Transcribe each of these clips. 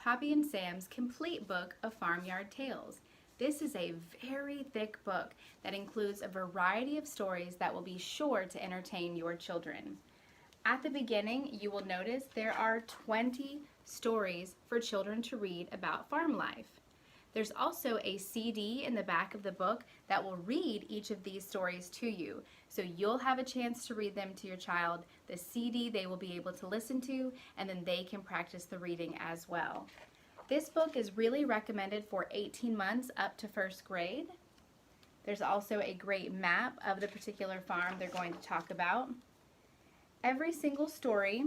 Poppy and Sam's complete book of Farmyard Tales. This is a very thick book that includes a variety of stories that will be sure to entertain your children. At the beginning, you will notice there are 20 stories for children to read about farm life. There's also a CD in the back of the book that will read each of these stories to you. So you'll have a chance to read them to your child. The CD they will be able to listen to, and then they can practice the reading as well. This book is really recommended for 18 months up to first grade. There's also a great map of the particular farm they're going to talk about. Every single story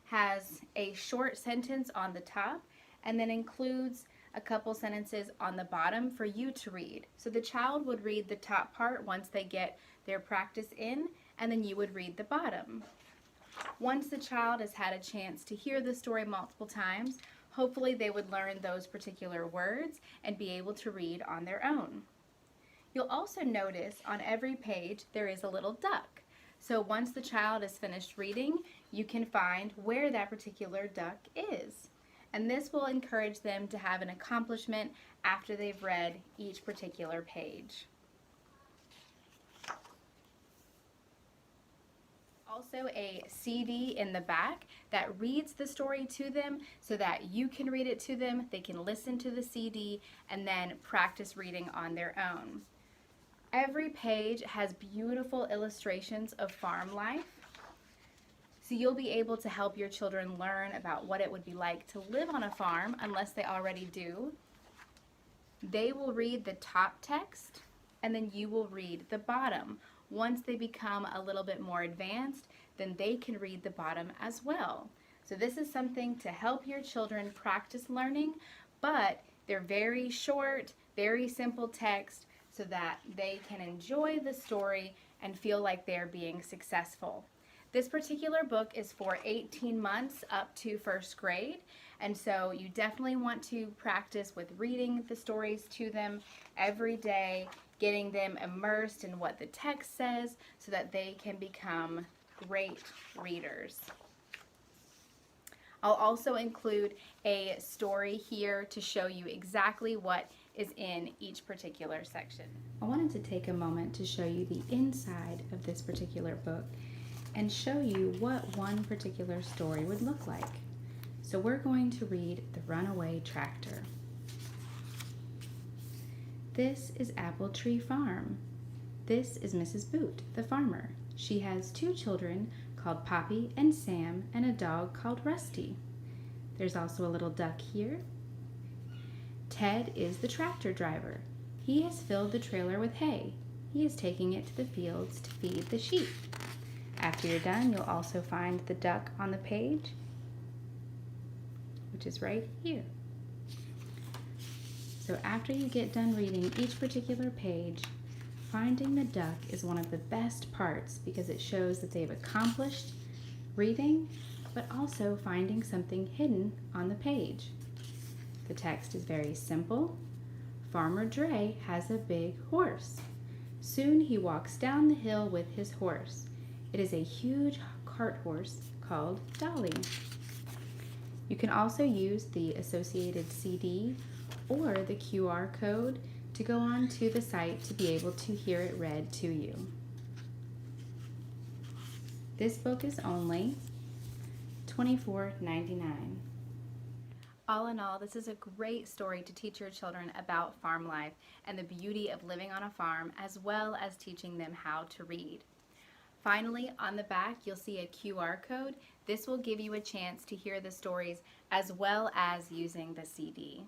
has a short sentence on the top and then includes a couple sentences on the bottom for you to read. So the child would read the top part once they get their practice in, and then you would read the bottom. Once the child has had a chance to hear the story multiple times, hopefully they would learn those particular words and be able to read on their own. You'll also notice on every page there is a little duck. So once the child is finished reading, you can find where that particular duck is. And this will encourage them to have an accomplishment after they've read each particular page. Also a CD in the back that reads the story to them so that you can read it to them, they can listen to the CD, and then practice reading on their own. Every page has beautiful illustrations of farm life. So you'll be able to help your children learn about what it would be like to live on a farm, unless they already do. They will read the top text, and then you will read the bottom. Once they become a little bit more advanced, then they can read the bottom as well. So this is something to help your children practice learning, but they're very short, very simple text so that they can enjoy the story and feel like they're being successful. This particular book is for 18 months up to first grade, and so you definitely want to practice with reading the stories to them every day, getting them immersed in what the text says so that they can become great readers. I'll also include a story here to show you exactly what is in each particular section. I wanted to take a moment to show you the inside of this particular book and show you what one particular story would look like. So we're going to read The Runaway Tractor. This is Apple Tree Farm. This is Mrs. Boot, the farmer. She has 2 children called Poppy and Sam and a dog called Rusty. There's also a little duck here. Ted is the tractor driver. He has filled the trailer with hay. He is taking it to the fields to feed the sheep. After you're done, you'll also find the duck on the page, which is right here. So after you get done reading each particular page, finding the duck is one of the best parts because it shows that they've accomplished reading, but also finding something hidden on the page. The text is very simple. Farmer Dre has a big horse. Soon he walks down the hill with his horse. It is a huge cart horse called Dolly. You can also use the associated CD or the QR code to go on to the site to be able to hear it read to you. This book is only $24.99. All in all, this is a great story to teach your children about farm life and the beauty of living on a farm, as well as teaching them how to read. Finally, on the back, you'll see a QR code. This will give you a chance to hear the stories as well as using the CD.